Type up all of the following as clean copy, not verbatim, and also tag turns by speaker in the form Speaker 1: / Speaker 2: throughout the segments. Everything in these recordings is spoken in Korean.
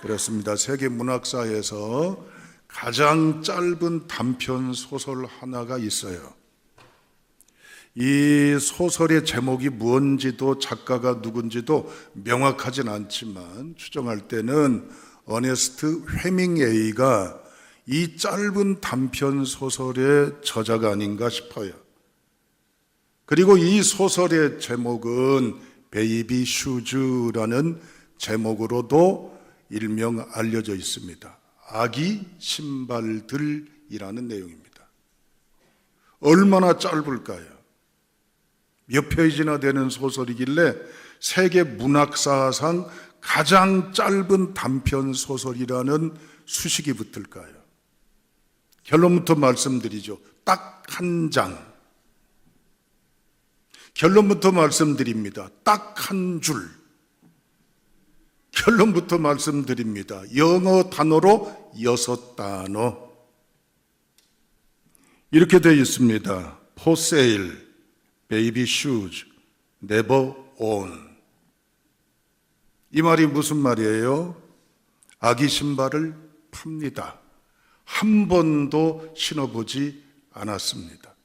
Speaker 1: 그렇습니다. 세계 문학사에서 가장 짧은 단편 소설 하나가 있어요. 이 소설의 제목이 뭔지도 작가가 누군지도 명확하진 않지만 추정할 때는 어네스트 해밍웨이가 이 짧은 단편 소설의 저자가 아닌가 싶어요. 그리고 이 소설의 제목은 베이비 슈즈라는 제목으로도 일명 알려져 있습니다. 아기 신발들이라는 내용입니다. 얼마나 짧을까요? 몇 페이지나 되는 소설이길래 세계 문학사상 가장 짧은 단편 소설이라는 수식이 붙을까요? 결론부터 말씀드리죠. 딱 한 장. 결론부터 말씀드립니다. 딱 한 줄. 결론부터 말씀드립니다. 영어 단어로 6단어. 이렇게 되어 있습니다. For sale, baby shoes, never own. 이 말이 무슨 말이에요? 아기 신발을 팝니다. 한 번도 신어보지 않았습니다.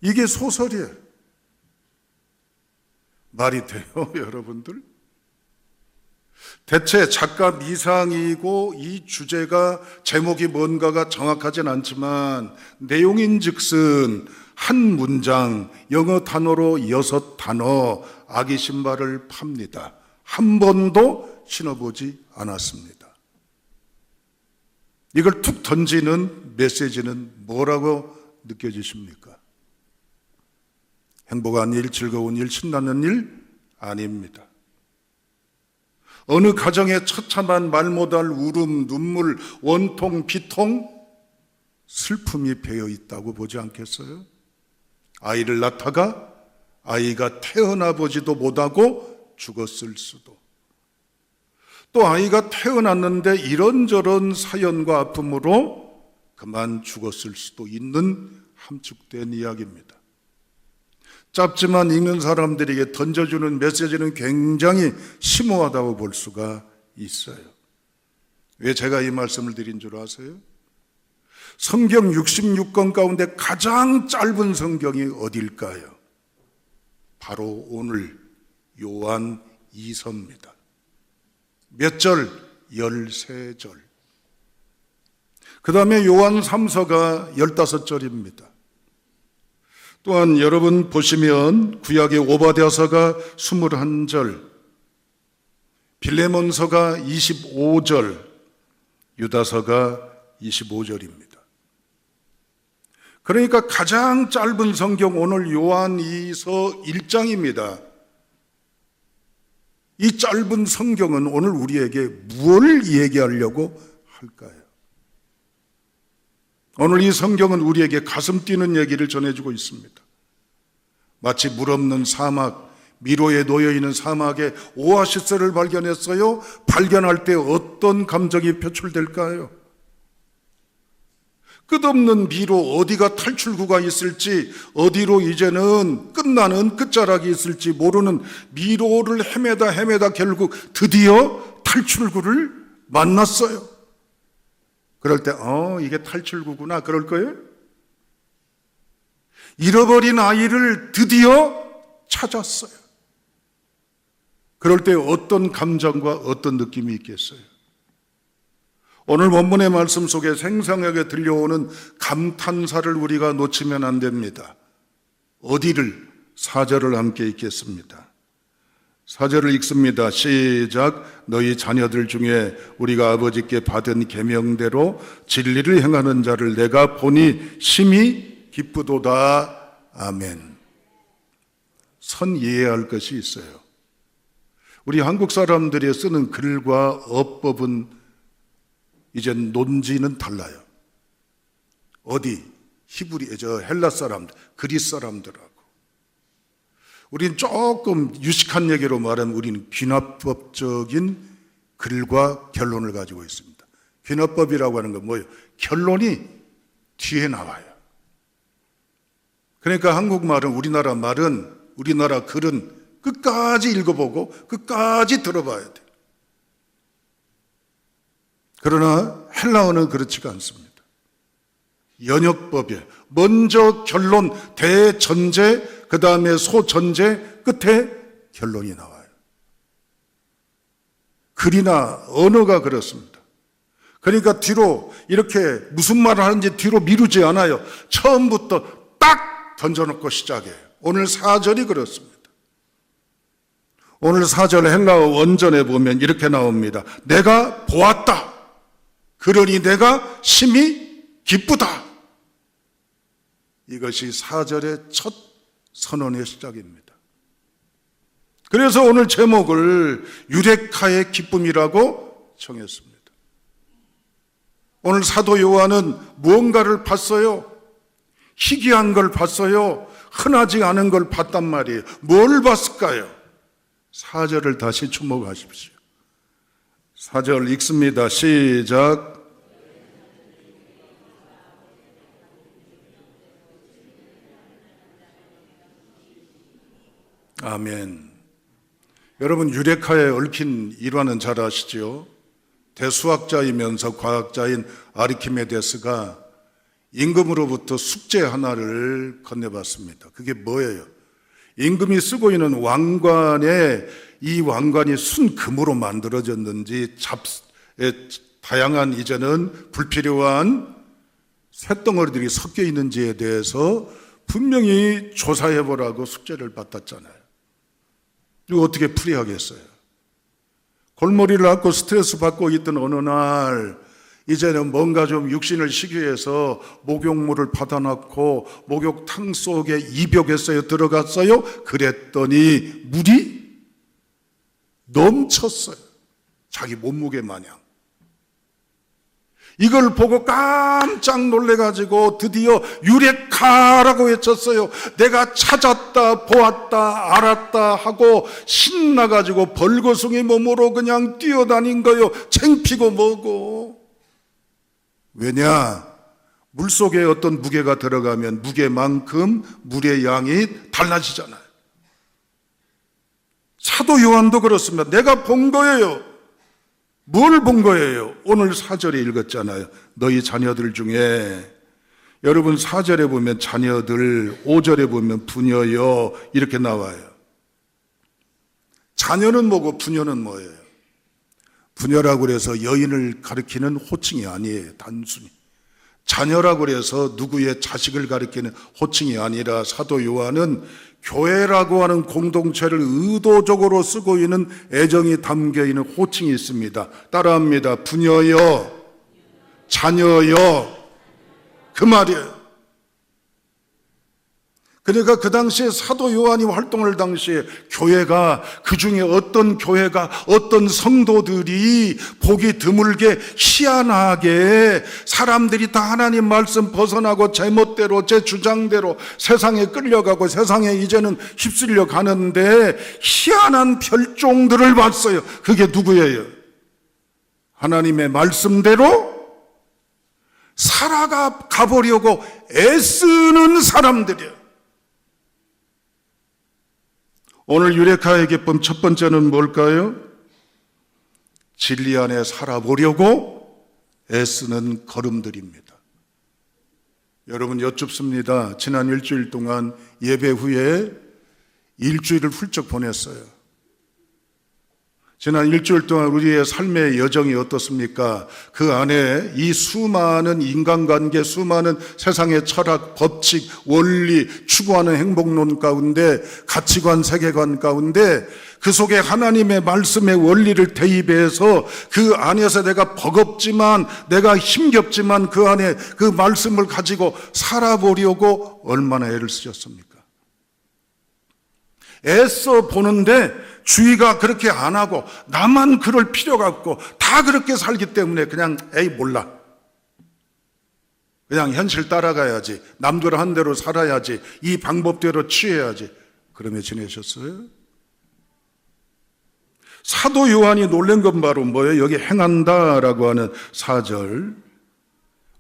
Speaker 1: 이게 소설이에요. 말이 돼요, 여러분들? 대체 작가 미상이고 이 주제가 제목이 뭔가가 정확하진 않지만 내용인즉슨 한 문장 영어 단어로 6단어 아기 신발을 팝니다. 한 번도 신어보지 않았습니다. 이걸 툭 던지는 메시지는 뭐라고 느껴지십니까? 행복한 일, 즐거운 일, 신나는 일 아닙니다. 어느 가정에 처참한 말 못할 울음, 눈물, 원통, 비통, 슬픔이 배어 있다고 보지 않겠어요? 아이를 낳다가 아이가 태어나 보지도 못하고 죽었을 수도. 또 아이가 태어났는데 이런저런 사연과 아픔으로 그만 죽었을 수도 있는 함축된 이야기입니다. 짧지만 읽는 사람들에게 던져주는 메시지는 굉장히 심오하다고 볼 수가 있어요. 왜 제가 이 말씀을 드린 줄 아세요? 성경 66권 가운데 가장 짧은 성경이 어딜까요? 바로 오늘 요한 2서입니다. 몇 절? 13절. 그 다음에 요한 3서가 15절입니다. 또한 여러분 보시면 구약의 오바댜서가 21절, 빌레몬서가 25절, 유다서가 25절입니다. 그러니까 가장 짧은 성경 오늘 요한 2서 1장입니다. 이 짧은 성경은 오늘 우리에게 무엇을 얘기하려고 할까요? 오늘 이 성경은 우리에게 가슴 뛰는 얘기를 전해주고 있습니다. 마치 물 없는 사막, 미로에 놓여있는 사막에 오아시스를 발견했어요. 발견할 때 어떤 감정이 표출될까요? 끝없는 미로, 어디가 탈출구가 있을지, 어디로 이제는 끝나는 끝자락이 있을지 모르는 미로를 헤매다 결국 드디어 탈출구를 만났어요. 그럴 때 이게 탈출구구나 그럴 거예요. 잃어버린 아이를 드디어 찾았어요. 그럴 때 어떤 감정과 어떤 느낌이 있겠어요? 오늘 본문의 말씀 속에 생생하게 들려오는 감탄사를 우리가 놓치면 안 됩니다. 어디를? 4절을 함께 읽겠습니다. 4절을 읽습니다. 시작. 너희 자녀들 중에 우리가 아버지께 받은 계명대로 진리를 행하는 자를 내가 보니 심히 기쁘도다. 아멘. 선 이해할 것이 있어요. 우리 한국 사람들이 쓰는 글과 어법은 이제 논지는 달라요. 어디? 헬라 사람들, 그리스 사람들하고. 우리는 조금 유식한 얘기로 말하면 우리는 귀납법적인 글과 결론을 가지고 있습니다. 귀납법이라고 하는 건 뭐예요? 결론이 뒤에 나와요. 그러니까 한국말은, 우리나라 글은 끝까지 읽어보고 끝까지 들어봐야 돼요. 그러나 헬라어는 그렇지가 않습니다. 연역법에 먼저 결론, 대전제, 그 다음에 소전제, 끝에 결론이 나와요. 글이나 언어가 그렇습니다. 그러니까 뒤로 이렇게 무슨 말을 하는지 뒤로 미루지 않아요. 처음부터 딱 던져놓고 시작해요. 오늘 4절이 그렇습니다. 오늘 4절 헬라어 원전에 보면 이렇게 나옵니다. 내가 보았다. 그러니 내가 심히 기쁘다. 이것이 4절의 첫 선언의 시작입니다. 그래서 오늘 제목을 유레카의 기쁨이라고 정했습니다. 오늘 사도 요한은 무언가를 봤어요. 희귀한 걸 봤어요. 흔하지 않은 걸 봤단 말이에요. 뭘 봤을까요? 4절을 다시 주목하십시오. 4절 읽습니다. 시작. 아멘. 여러분, 유레카에 얽힌 일화는 잘 아시죠? 대수학자이면서 과학자인 아르키메데스가 임금으로부터 숙제 하나를 건네받습니다. 그게 뭐예요? 임금이 쓰고 있는 왕관에 이 왕관이 순금으로 만들어졌는지 다양한 이제는 불필요한 쇳덩어리들이 섞여 있는지에 대해서 분명히 조사해보라고 숙제를 받았잖아요. 이거 어떻게 풀이하겠어요? 골머리를 앓고 스트레스 받고 있던 어느 날 이제는 뭔가 좀 육신을 시기해서 목욕물을 받아놨고 목욕탕 속에 이벽에서 들어갔어요. 그랬더니 물이 넘쳤어요. 자기 몸무게 마냥. 이걸 보고 깜짝 놀래가지고 드디어 유레카라고 외쳤어요. 내가 찾았다, 보았다, 알았다 하고 신나가지고 벌거숭이 몸으로 그냥 뛰어다닌 거요. 창피고 뭐고. 왜냐? 물속에 어떤 무게가 들어가면 무게만큼 물의 양이 달라지잖아요. 사도 요한도 그렇습니다. 내가 본 거예요. 뭘 본 거예요? 오늘 4절에 읽었잖아요. 너희 자녀들 중에, 여러분 4절에 보면 자녀들, 5절에 보면 부녀여 이렇게 나와요. 자녀는 뭐고 부녀는 뭐예요? 부녀라고 해서 여인을 가리키는 호칭이 아니에요. 단순히 자녀라고 해서 누구의 자식을 가리키는 호칭이 아니라 사도 요한은 교회라고 하는 공동체를 의도적으로 쓰고 있는 애정이 담겨있는 호칭이 있습니다. 따라합니다. 부녀여, 자녀여, 그 말이에요. 그러니까 그 당시에 사도 요한이 활동할 당시에 교회가, 그 중에 어떤 교회가, 어떤 성도들이 보기 드물게 희한하게 사람들이 다 하나님 말씀 벗어나고 제멋대로, 제 주장대로 세상에 끌려가고 세상에 이제는 휩쓸려 가는데 희한한 별종들을 봤어요. 그게 누구예요? 하나님의 말씀대로 살아가 가보려고 애쓰는 사람들이에요. 오늘 유레카의 기쁨 첫 번째는 뭘까요? 진리 안에 살아보려고 애쓰는 걸음들입니다. 여러분 여쭙습니다. 지난 일주일 동안 예배 후에 일주일을 훌쩍 보냈어요. 지난 일주일 동안 우리의 삶의 여정이 어떻습니까? 그 안에 이 수많은 인간관계, 수많은 세상의 철학, 법칙, 원리, 추구하는 행복론 가운데, 가치관, 세계관 가운데 그 속에 하나님의 말씀의 원리를 대입해서 그 안에서 내가 버겁지만, 내가 힘겹지만 그 안에 그 말씀을 가지고 살아보려고 얼마나 애를 쓰셨습니까? 애써 보는데 주의가 그렇게 안 하고 나만 그럴 필요가 없고 다 그렇게 살기 때문에 그냥 에이 몰라, 그냥 현실 따라가야지, 남들 한 대로 살아야지, 이 방법대로 취해야지, 그러며 지내셨어요? 사도 요한이 놀란 건 바로 뭐예요? 여기 행한다라고 하는 4절,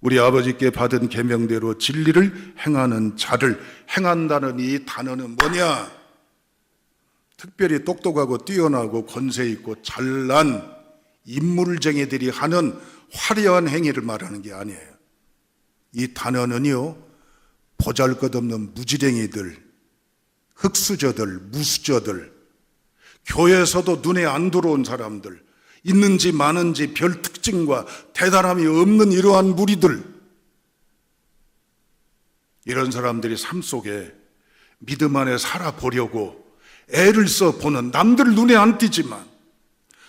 Speaker 1: 우리 아버지께 받은 계명대로 진리를 행하는 자를, 행한다는 이 단어는 뭐냐? 특별히 똑똑하고 뛰어나고 권세 있고 잘난 인물쟁이들이 하는 화려한 행위를 말하는 게 아니에요. 이 단어는요, 보잘것없는 무지랭이들, 흙수저들, 무수저들, 교회에서도 눈에 안 들어온 사람들, 있는지 많은지 별 특징과 대단함이 없는 이러한 무리들, 이런 사람들이 삶 속에 믿음 안에 살아보려고 애를 써보는, 남들 눈에 안 띄지만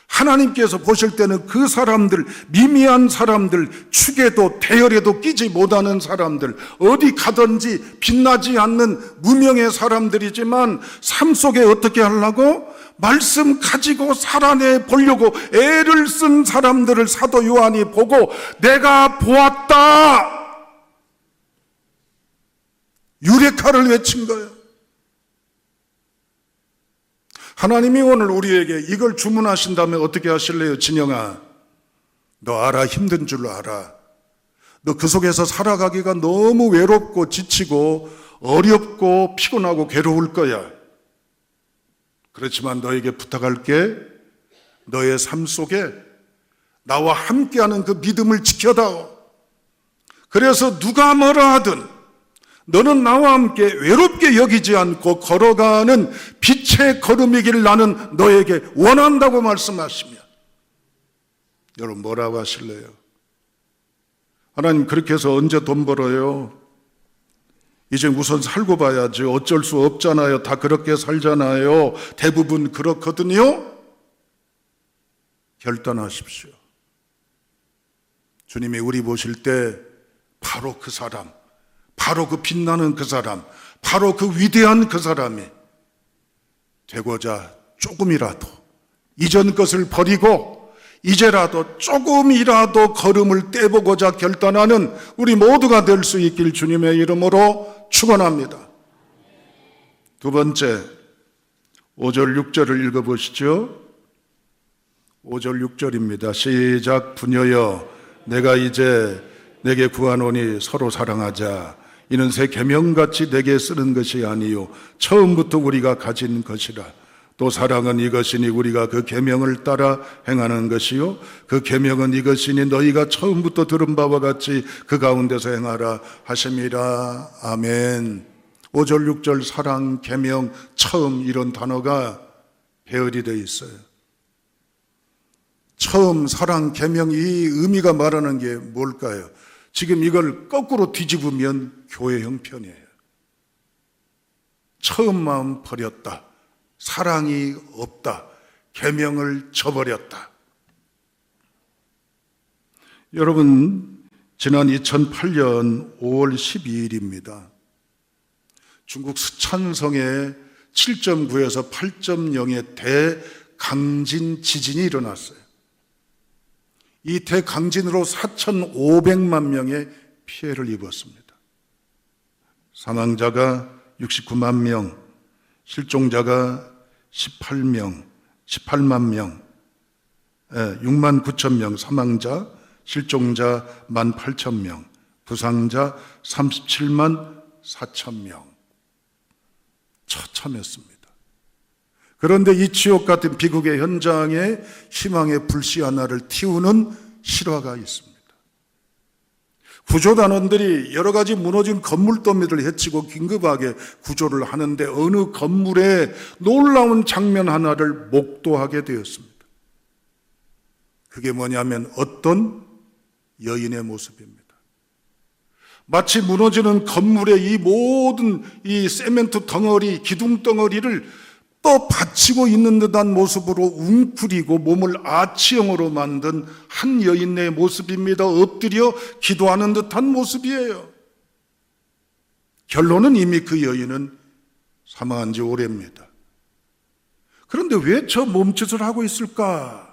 Speaker 1: 하나님께서 보실 때는 그 사람들, 미미한 사람들, 축에도 대열에도 끼지 못하는 사람들, 어디 가든지 빛나지 않는 무명의 사람들이지만 삶 속에 어떻게 하려고? 말씀 가지고 살아내 보려고 애를 쓴 사람들을 사도 요한이 보고 내가 보았다, 유레카를 외친 거예요. 하나님이 오늘 우리에게 이걸 주문하신다면 어떻게 하실래요? 진영아, 너 알아, 힘든 줄 알아. 너 그 속에서 살아가기가 너무 외롭고 지치고 어렵고 피곤하고 괴로울 거야. 그렇지만 너에게 부탁할게, 너의 삶 속에 나와 함께하는 그 믿음을 지켜다오. 그래서 누가 뭐라 하든 너는 나와 함께 외롭게 여기지 않고 걸어가는 빛의 걸음이길 나는 너에게 원한다고 말씀하시며, 여러분 뭐라고 하실래요? 하나님, 그렇게 해서 언제 돈 벌어요? 이제 우선 살고 봐야지. 어쩔 수 없잖아요. 다 그렇게 살잖아요. 대부분 그렇거든요. 결단하십시오. 주님이 우리 보실 때 바로 그 사람, 바로 그 빛나는 그 사람, 바로 그 위대한 그 사람이 되고자 조금이라도 이전 것을 버리고 이제라도 조금이라도 걸음을 떼보고자 결단하는 우리 모두가 될 수 있길 주님의 이름으로 축원합니다. 두 번째, 5절 6절을 읽어보시죠. 5절 6절입니다. 시작. 부녀여, 내가 이제 내게 구하노니 서로 사랑하자. 이는 새 계명같이 내게 쓰는 것이 아니요 처음부터 우리가 가진 것이라. 또 사랑은 이것이니 우리가 그 계명을 따라 행하는 것이요 그 계명은 이것이니 너희가 처음부터 들은 바와 같이 그 가운데서 행하라 하심이라. 아멘. 5절 6절 사랑, 계명, 처음, 이런 단어가 배열이 되어 있어요. 처음, 사랑, 계명, 이 의미가 말하는 게 뭘까요? 지금 이걸 거꾸로 뒤집으면 교회 형편이에요. 처음 마음 버렸다, 사랑이 없다, 계명을 저버렸다. 여러분, 지난 2008년 5월 12일입니다. 중국 스촨성에 7.9에서 8.0의 대강진 지진이 일어났어요. 이 대강진으로 4,500만 명의 피해를 입었습니다. 사망자가 69만 명, 실종자가 18만 명, 6만 9천 명 사망자, 실종자 1만 8천 명, 부상자 37만 4천 명. 처참했습니다. 그런데 이 지옥 같은 비극의 현장에 희망의 불씨 하나를 틔우는 실화가 있습니다. 구조단원들이 여러 가지 무너진 건물 더미를 해치고 긴급하게 구조를 하는데 어느 건물에 놀라운 장면 하나를 목도하게 되었습니다. 그게 뭐냐면 어떤 여인의 모습입니다. 마치 무너지는 건물의 이 모든 이 세멘트 덩어리, 기둥 덩어리를 또 받치고 있는 듯한 모습으로 웅크리고 몸을 아치형으로 만든 한 여인의 모습입니다. 엎드려 기도하는 듯한 모습이에요. 결론은 이미 그 여인은 사망한 지 오래입니다. 그런데 왜 저 몸짓을 하고 있을까?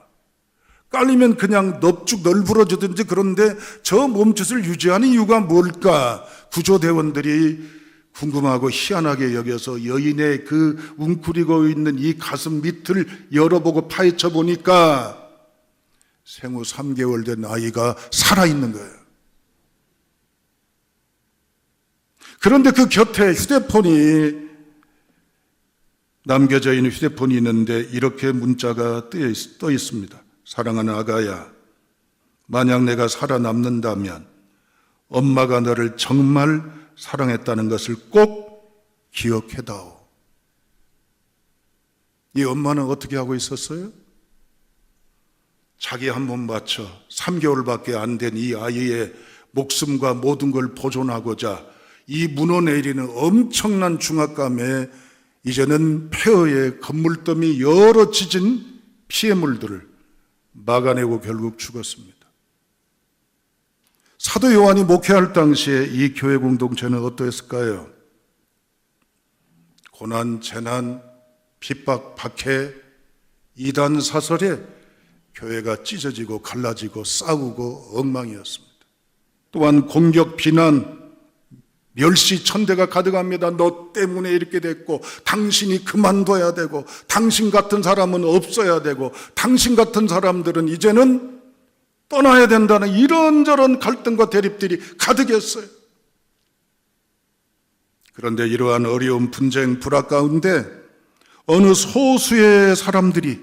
Speaker 1: 깔리면 그냥 넙죽 널브러지든지, 그런데 저 몸짓을 유지하는 이유가 뭘까? 구조대원들이 궁금하고 희한하게 여겨서 여인의 그 웅크리고 있는 이 가슴 밑을 열어보고 파헤쳐 보니까 생후 3개월 된 아이가 살아있는 거예요. 그런데 그 곁에 휴대폰이 남겨져 있는 휴대폰이 있는데 이렇게 문자가 떠 있습니다. 사랑하는 아가야, 만약 내가 살아남는다면 엄마가 너를 정말 사랑했다는 것을 꼭 기억해다오. 이 엄마는 어떻게 하고 있었어요? 자기 한 몸 바쳐 3개월밖에 안 된 이 아이의 목숨과 모든 걸 보존하고자 이 무너내리는 엄청난 중압감에 이제는 폐허의 건물더미 여러 지진 피해물들을 막아내고 결국 죽었습니다. 사도 요한이 목회할 당시에 이 교회 공동체는 어떠했을까요? 고난, 재난, 핍박, 박해, 이단 사설에 교회가 찢어지고 갈라지고 싸우고 엉망이었습니다. 또한 공격, 비난, 멸시, 천대가 가득합니다. 너 때문에 이렇게 됐고, 당신이 그만둬야 되고, 당신 같은 사람은 없어야 되고, 당신 같은 사람들은 이제는 떠나야 된다는 이런저런 갈등과 대립들이 가득했어요. 그런데 이러한 어려운 분쟁, 불화 가운데 어느 소수의 사람들이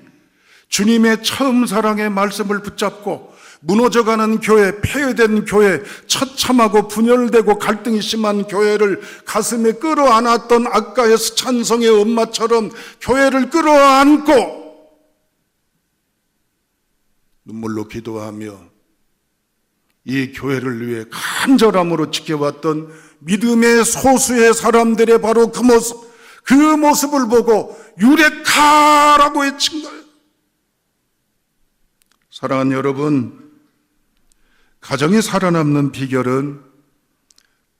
Speaker 1: 주님의 처음 사랑의 말씀을 붙잡고 무너져가는 교회, 폐허된 교회, 처참하고 분열되고 갈등이 심한 교회를 가슴에 끌어안았던 아까의 찬성의 엄마처럼 교회를 끌어안고 눈물로 기도하며 이 교회를 위해 간절함으로 지켜왔던 믿음의 소수의 사람들의 바로 그 모습을 보고 유레카라고 외친 거예요. 사랑하는 여러분, 가정이 살아남는 비결은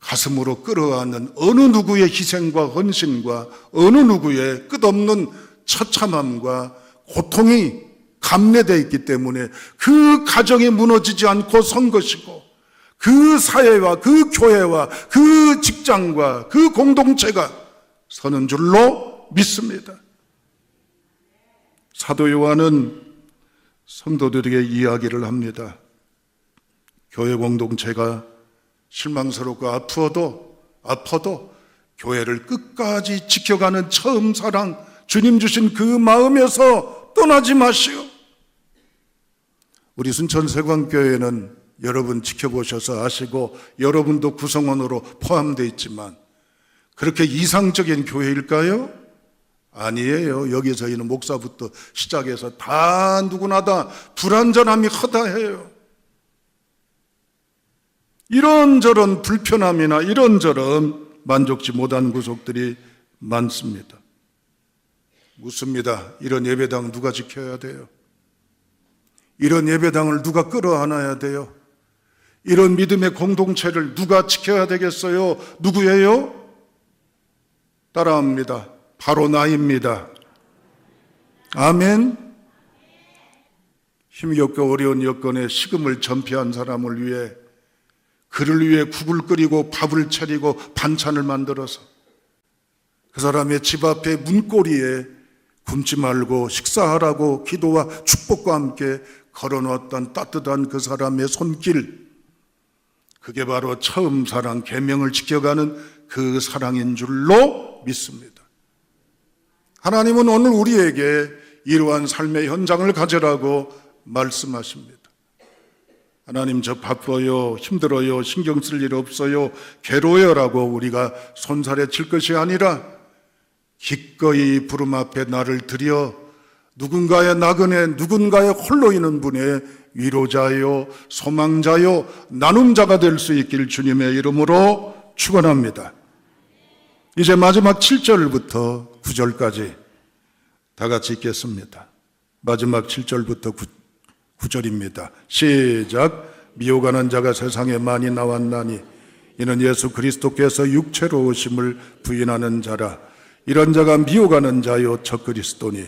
Speaker 1: 가슴으로 끌어안는 어느 누구의 희생과 헌신과 어느 누구의 끝없는 처참함과 고통이 감내되어 있기 때문에 그 가정이 무너지지 않고 선 것이고 그 사회와 그 교회와 그 직장과 그 공동체가 서는 줄로 믿습니다. 사도 요한은 성도들에게 이야기를 합니다. 교회 공동체가 실망스럽고 아파도 교회를 끝까지 지켜가는 처음 사랑, 주님 주신 그 마음에서 떠나지 마시오. 우리 순천세광교회는 여러분 지켜보셔서 아시고 여러분도 구성원으로 포함되어 있지만 그렇게 이상적인 교회일까요? 아니에요. 여기 저희는 목사부터 시작해서 다 누구나 다 불완전함이 허다해요. 이런저런 불편함이나 이런저런 만족지 못한 구석들이 많습니다. 묻습니다. 이런 예배당 누가 지켜야 돼요? 이런 예배당을 누가 끌어안아야 돼요? 이런 믿음의 공동체를 누가 지켜야 되겠어요? 누구예요? 따라합니다. 바로 나입니다. 아멘. 힘겹고 어려운 여건에 식음을 전폐한 사람을 위해 그를 위해 국을 끓이고 밥을 차리고 반찬을 만들어서 그 사람의 집 앞에 문고리에 굶지 말고 식사하라고 기도와 축복과 함께 걸어놓았던 따뜻한 그 사람의 손길, 그게 바로 처음 사랑, 계명을 지켜가는 그 사랑인 줄로 믿습니다. 하나님은 오늘 우리에게 이러한 삶의 현장을 가져라고 말씀하십니다. 하나님, 저 바빠요, 힘들어요, 신경 쓸 일 없어요, 괴로워요라고 우리가 손살에 칠 것이 아니라 기꺼이 부름 앞에 나를 드려 누군가의 나그네, 누군가의 홀로 있는 분의 위로자요, 소망자요, 나눔자가 될 수 있길 주님의 이름으로 축원합니다. 이제 마지막 7절부터 9절까지 다 같이 읽겠습니다. 마지막 7절부터 9절입니다. 시작. 미혹하는 자가 세상에 많이 나왔나니 이는 예수 그리스도께서 육체로 오심을 부인하는 자라. 이런 자가 미혹하는 자요 적그리스도니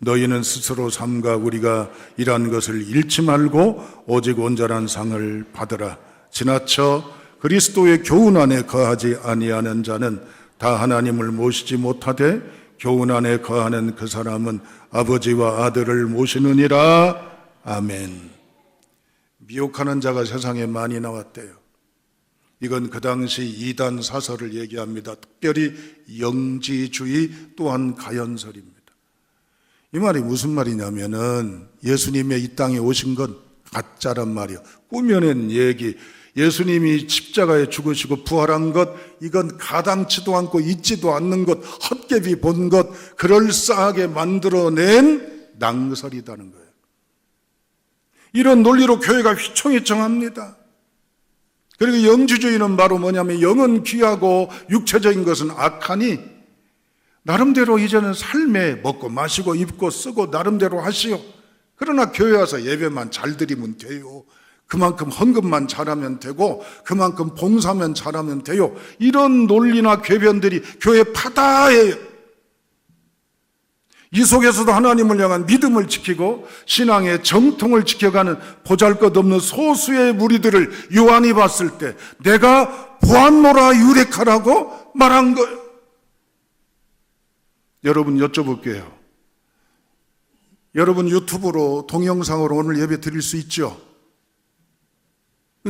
Speaker 1: 너희는 스스로 삼가 우리가 이러한 것을 잃지 말고 오직 온전한 상을 받으라. 지나쳐 그리스도의 교훈 안에 거하지 아니하는 자는 다 하나님을 모시지 못하되 교훈 안에 거하는 그 사람은 아버지와 아들을 모시느니라. 아멘. 미혹하는 자가 세상에 많이 나왔대요. 이건 그 당시 이단 사설을 얘기합니다. 특별히 영지주의 또한 가연설입니다. 이 말이 무슨 말이냐면은 예수님의 이 땅에 오신 건 가짜란 말이요. 꾸며낸 얘기. 예수님이 십자가에 죽으시고 부활한 것, 이건 가당치도 않고 있지도 않는 것, 헛개비 본 것, 그럴싸하게 만들어낸 낭설이라는 거예요. 이런 논리로 교회가 휘청휘청합니다. 그리고 영주주의는 바로 뭐냐면 영은 귀하고 육체적인 것은 악하니 나름대로 이제는 삶에 먹고 마시고 입고 쓰고 나름대로 하시오. 그러나 교회 와서 예배만 잘 드리면 돼요. 그만큼 헌금만 잘하면 되고 그만큼 봉사면 잘하면 돼요. 이런 논리나 궤변들이 교회 파다해요. 이 속에서도 하나님을 향한 믿음을 지키고 신앙의 정통을 지켜가는 보잘것없는 소수의 무리들을 요한이 봤을 때 내가 보았노라 유레카라고 말한 거예요. 여러분 여쭤볼게요. 여러분 유튜브로 동영상으로 오늘 예배 드릴 수 있죠?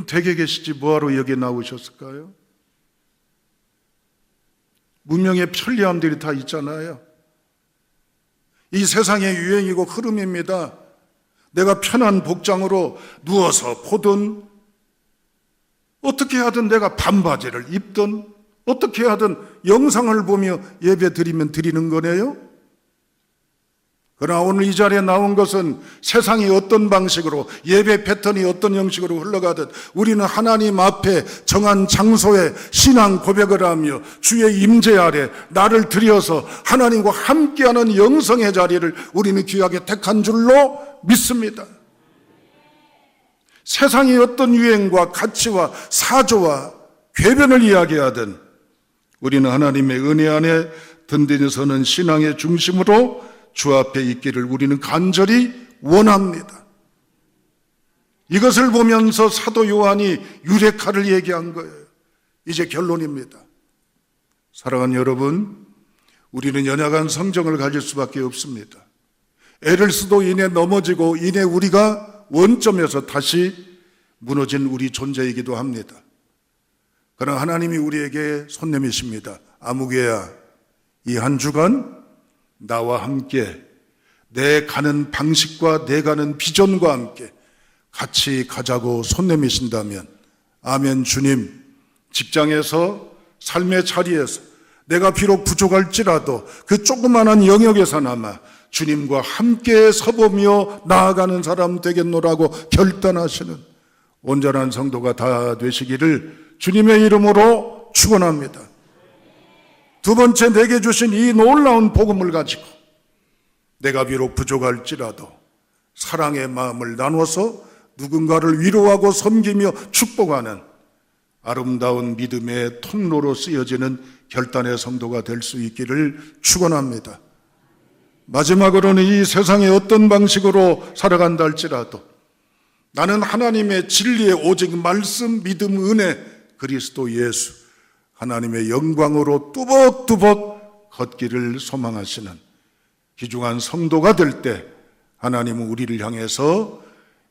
Speaker 1: 댁에 계시지 뭐하러 여기에 나오셨을까요? 문명의 편리함들이 다 있잖아요. 이 세상의 유행이고 흐름입니다. 내가 편한 복장으로 누워서 보든 어떻게 하든 내가 반바지를 입든 어떻게 하든 영상을 보며 예배 드리면 드리는 거네요. 그러나 오늘 이 자리에 나온 것은 세상이 어떤 방식으로 예배 패턴이 어떤 형식으로 흘러가듯 우리는 하나님 앞에 정한 장소에 신앙 고백을 하며 주의 임재 아래 나를 들여서 하나님과 함께하는 영성의 자리를 우리는 귀하게 택한 줄로 믿습니다. 세상이 어떤 유행과 가치와 사조와 궤변을 이야기하든 우리는 하나님의 은혜 안에 든든히 서는 신앙의 중심으로 주 앞에 있기를 우리는 간절히 원합니다. 이것을 보면서 사도 요한이 유레카를 얘기한 거예요. 이제 결론입니다. 사랑하는 여러분, 우리는 연약한 성정을 가질 수밖에 없습니다. 애를 쓰도 이내 넘어지고 이내 우리가 원점에서 다시 무너진 우리 존재이기도 합니다. 그러나 하나님이 우리에게 손 내미십니다. 아무개야, 이 한 주간 나와 함께 내 가는 방식과 내 가는 비전과 함께 같이 가자고 손 내미신다면 아멘 주님, 직장에서 삶의 자리에서 내가 비록 부족할지라도 그 조그마한 영역에서나마 주님과 함께 서보며 나아가는 사람 되겠노라고 결단하시는 온전한 성도가 다 되시기를 주님의 이름으로 축원합니다. 두 번째, 내게 주신 이 놀라운 복음을 가지고 내가 비록 부족할지라도 사랑의 마음을 나눠서 누군가를 위로하고 섬기며 축복하는 아름다운 믿음의 통로로 쓰여지는 결단의 성도가 될 수 있기를 축원합니다. 마지막으로는 이 세상의 어떤 방식으로 살아간다 할지라도 나는 하나님의 진리의 오직 말씀, 믿음, 은혜, 그리스도 예수 하나님의 영광으로 뚜벅뚜벅 걷기를 소망하시는 귀중한 성도가 될 때 하나님은 우리를 향해서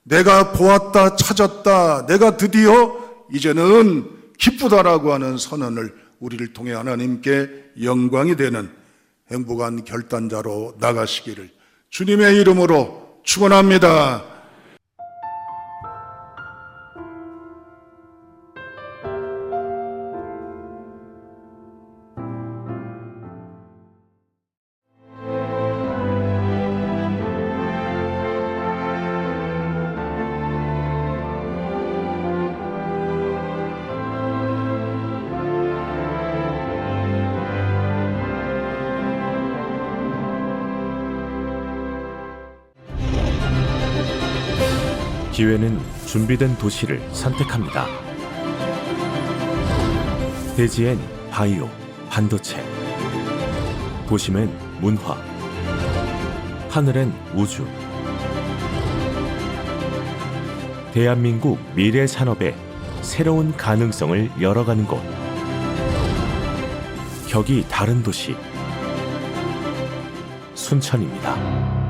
Speaker 1: 내가 보았다, 찾았다, 내가 드디어 이제는 기쁘다라고 하는 선언을 우리를 통해 하나님께 영광이 되는 행복한 결단자로 나가시기를 주님의 이름으로 축원합니다.
Speaker 2: 기회는 준비된 도시를 선택합니다. 대지엔 바이오, 반도체, 도심엔 문화, 하늘엔 우주. 대한민국 미래 산업의 새로운 가능성을 열어가는 곳. 격이 다른 도시, 순천입니다.